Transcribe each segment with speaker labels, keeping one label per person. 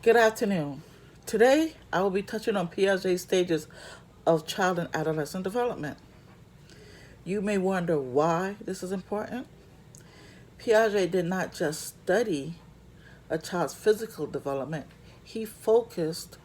Speaker 1: Good afternoon. Today, I will be touching on Piaget's stages of child and adolescent development. You may wonder why this is important. Piaget did not just study a child's physical development, he focused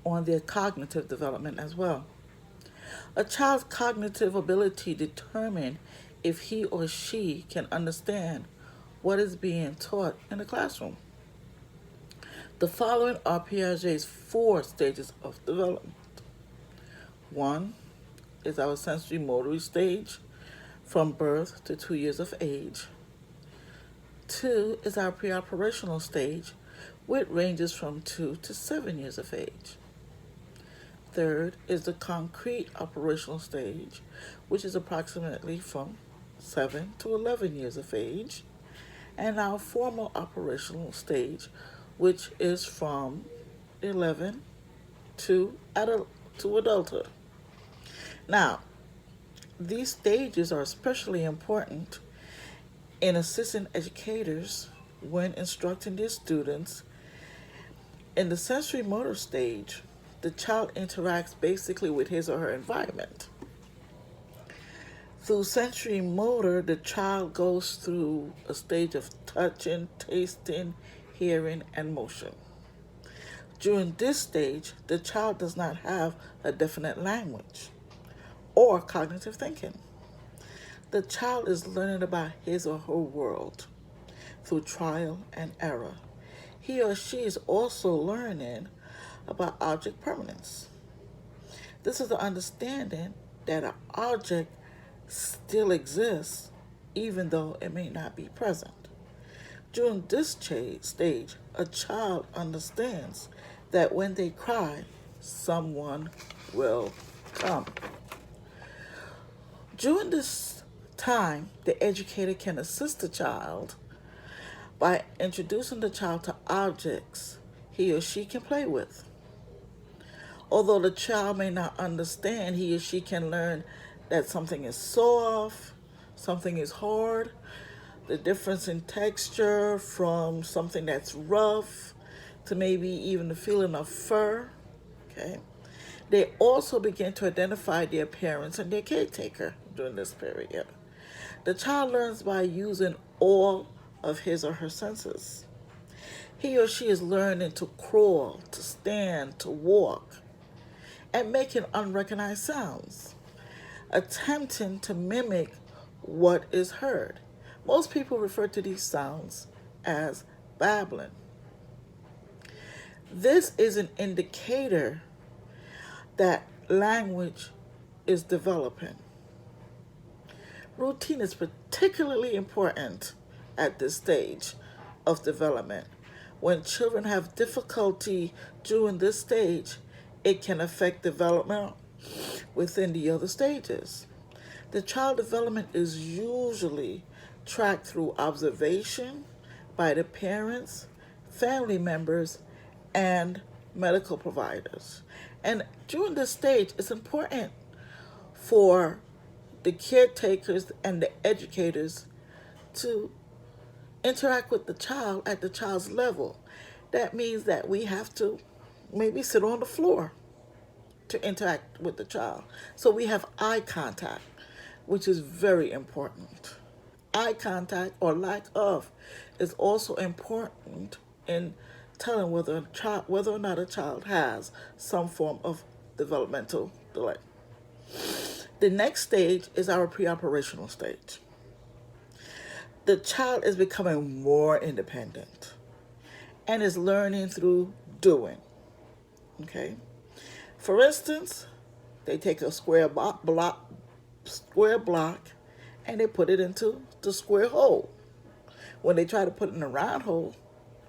Speaker 1: on their cognitive development as well. A child's cognitive ability determines if he or she can understand what is being taught in the classroom. The following are Piaget's four stages of development. One is our sensory motor stage from birth to 2 years of age. Two is our preoperational stage, which ranges from 2 to 7 years of age. Third is the concrete operational stage, which is approximately from 7 to 11 years of age. And our formal operational stage, which is from 11 to adulthood. Now, these stages are especially important in assisting educators when instructing their students. In the sensory motor stage, the child interacts basically with his or her environment. Through sensory motor, the child goes through a stage of touching, tasting, hearing, and motion. During this stage, the child does not have a definite language or cognitive thinking. The child is learning about his or her world through trial and error. He or she is also learning about object permanence. This is the understanding that an object still exists even though it may not be present. During this stage, a child understands that when they cry, someone will come. During this time, the educator can assist the child by introducing the child to objects he or she can play with. Although the child may not understand, he or she can learn that something is soft, something is hard, the difference in texture from something that's rough to maybe even the feeling of fur. Okay. They also begin to identify their parents and their caretaker during this period. The child learns by using all of his or her senses. He or she is learning to crawl, to stand, to walk, and making unrecognized sounds, attempting to mimic what is heard. Most people refer to these sounds as babbling. This is an indicator that language is developing. Routine is particularly important at this stage of development. When children have difficulty during this stage, it can affect development within the other stages. The child development is usually tracked through observation by the parents, family members, and medical providers. And during this stage, it's important for the caretakers and the educators to interact with the child at the child's level. That means that we have to maybe sit on the floor to interact with the child. So we have eye contact, which is very important. Eye contact or lack of is also important in telling whether or not a child has some form of developmental delay. The next stage is our preoperational stage. The child is becoming more independent and is learning through doing. Okay? For instance, they take a square block and they put it into the square hole. When they try to put it in a round hole,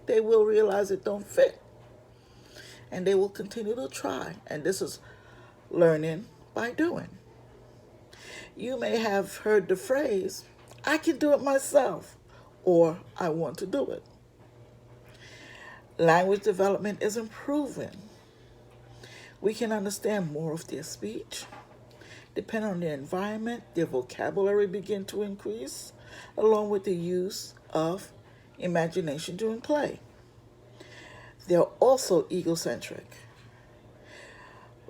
Speaker 1: they will realize it don't fit. And they will continue to try. And this is learning by doing. You may have heard the phrase, I can do it myself, or I want to do it. Language development is improving. We can understand more of their speech. Depending on their environment, their vocabulary begin to increase, along with the use of imagination during play. They're also egocentric,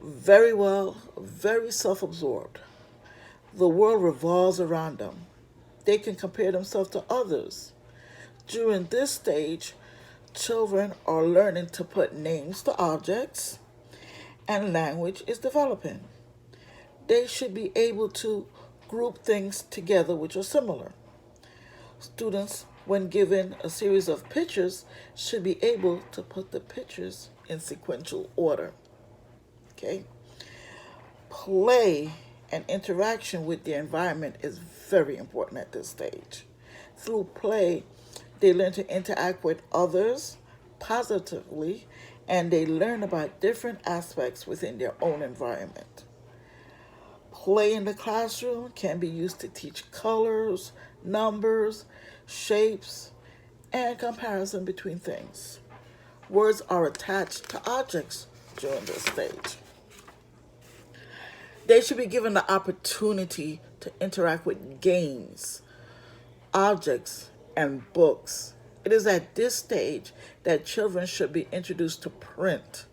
Speaker 1: very self absorbed. The world revolves around them. They can compare themselves to others. During this stage, children are learning to put names to objects and language is developing. They should be able to group things together which are similar. Students, when given a series of pictures, should be able to put the pictures in sequential order. Okay? Play and interaction with the environment is very important at this stage. Through play, they learn to interact with others positively and they learn about different aspects within their own environment. Play in the classroom can be used to teach colors, numbers, shapes, and comparison between things. Words are attached to objects during this stage. They should be given the opportunity to interact with games, objects, and books. It is at this stage that children should be introduced to print.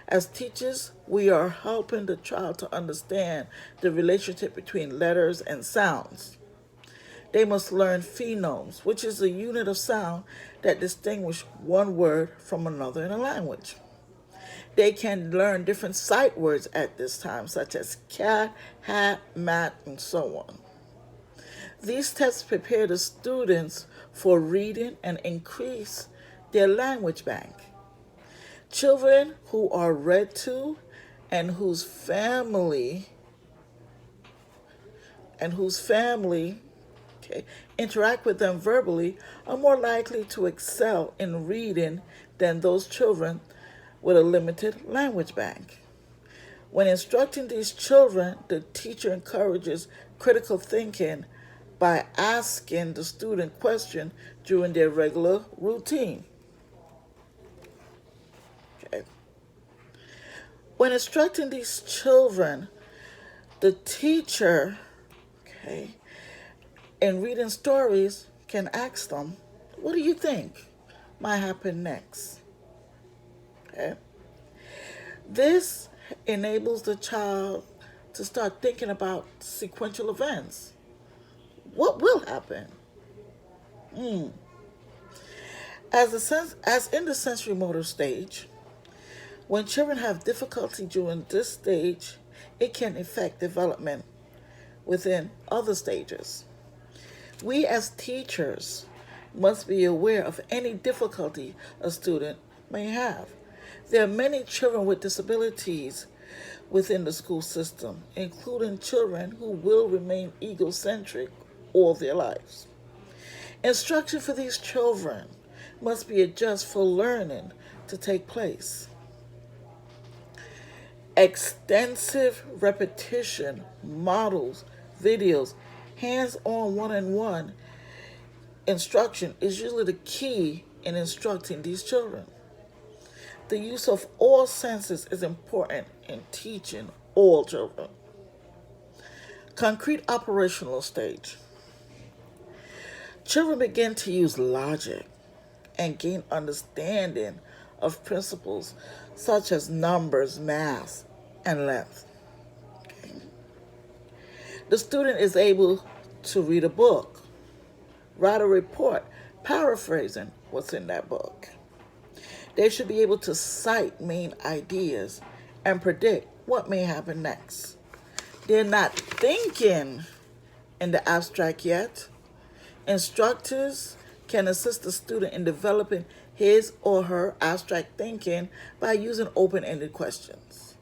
Speaker 1: As teachers, we are helping the child to understand the relationship between letters and sounds. They must learn phonemes, which is a unit of sound that distinguish one word from another in a language. They can learn different sight words at this time, such as cat, hat, mat, and so on. These steps prepare the students for reading and increase their language bank. Children who are read to and whose family interact with them verbally are more likely to excel in reading than those children with a limited language bank. When instructing these children, the teacher encourages critical thinking by asking the student questions during their regular routine. Okay. When instructing these children, the teacher, in reading stories, can ask them, what do you think might happen next? Okay. This enables the child to start thinking about sequential events. What will happen? As in the sensory motor stage, when children have difficulty during this stage, it can affect development within other stages. We as teachers must be aware of any difficulty a student may have. There are many children with disabilities within the school system, including children who will remain egocentric all their lives. Instruction for these children must be adjusted for learning to take place. Extensive repetition, models, videos, hands-on one-on-one instruction is usually the key in instructing these children. The use of all senses is important in teaching all children. Concrete operational stage. Children begin to use logic and gain understanding of principles such as numbers, math, and length. Okay. The student is able to read a book, write a report, paraphrasing what's in that book. They should be able to cite main ideas and predict what may happen next. They're not thinking in the abstract yet. Instructors can assist the student in developing his or her abstract thinking by using open-ended questions.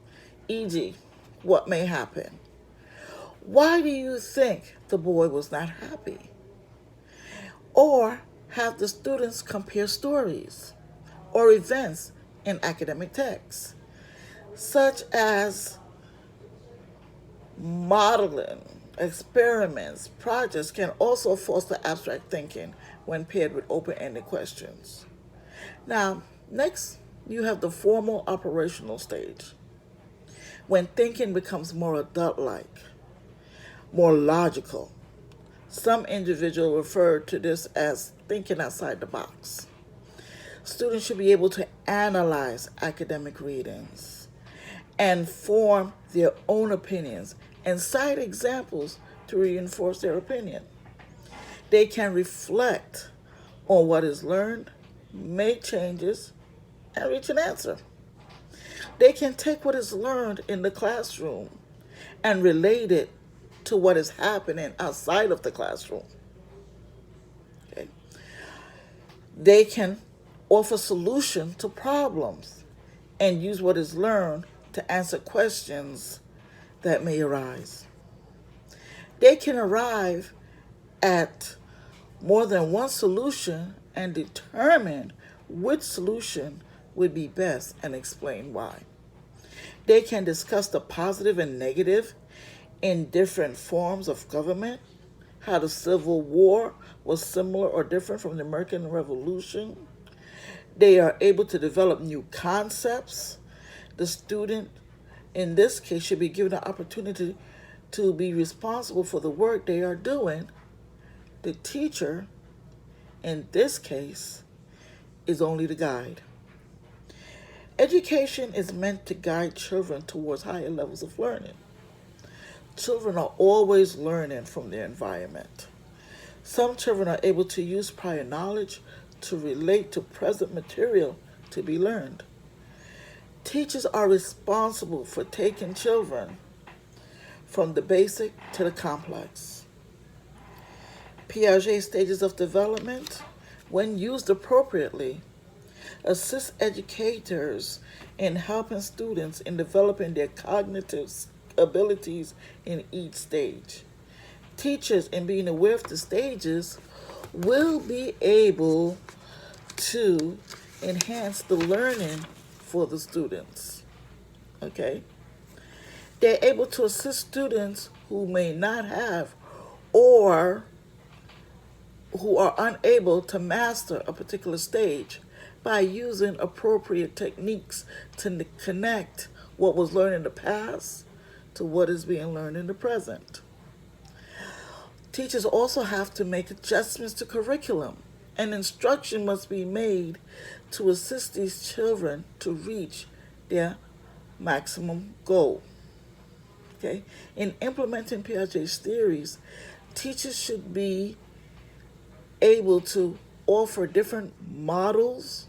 Speaker 1: E.g., what may happen? Why do you think the boy was not happy? Or have the students compare stories or events in academic texts, such as modeling, experiments, projects can also foster abstract thinking when paired with open-ended questions. Now, next, you have the formal operational stage, when thinking becomes more adult-like, more logical. Some individuals refer to this as thinking outside the box. Students should be able to analyze academic readings and form their own opinions and cite examples to reinforce their opinion. They can reflect on what is learned, make changes, and reach an answer. They can take what is learned in the classroom and relate it to what is happening outside of the classroom. Okay? They can offer solutions to problems and use what is learned to answer questions that may arise. They can arrive at more than one solution and determine which solution would be best and explain why. They can discuss the positive and negative in different forms of government, how the Civil War was similar or different from the American Revolution. They are able to develop new concepts. The student, in this case, should be given the opportunity to be responsible for the work they are doing. The teacher, in this case, is only the guide. Education is meant to guide children towards higher levels of learning. Children are always learning from their environment. Some children are able to use prior knowledge to relate to present material to be learned. Teachers are responsible for taking children from the basic to the complex. Piaget stages of development, when used appropriately, assist educators in helping students in developing their cognitive abilities in each stage. Teachers, in being aware of the stages, will be able to enhance the learning for the students. Okay? They're able to assist students who may not have or who are unable to master a particular stage by using appropriate techniques to connect what was learned in the past to what is being learned in the present. Teachers also have to make adjustments to curriculum, and instruction must be made to assist these children to reach their maximum goal. Okay? In implementing Piaget's theories, teachers should be able to offer different models,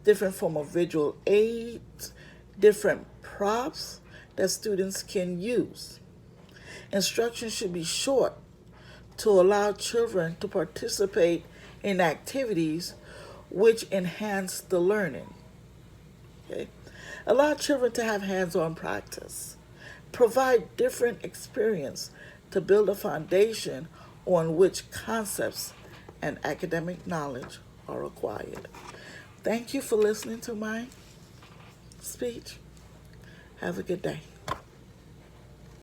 Speaker 1: different form of visual aids, different props that students can use. Instruction should be short to allow children to participate in activities which enhance the learning. Okay? Allow children to have hands-on practice. Provide different experience to build a foundation on which concepts and academic knowledge are acquired. Thank you for listening to my speech. Have a good day.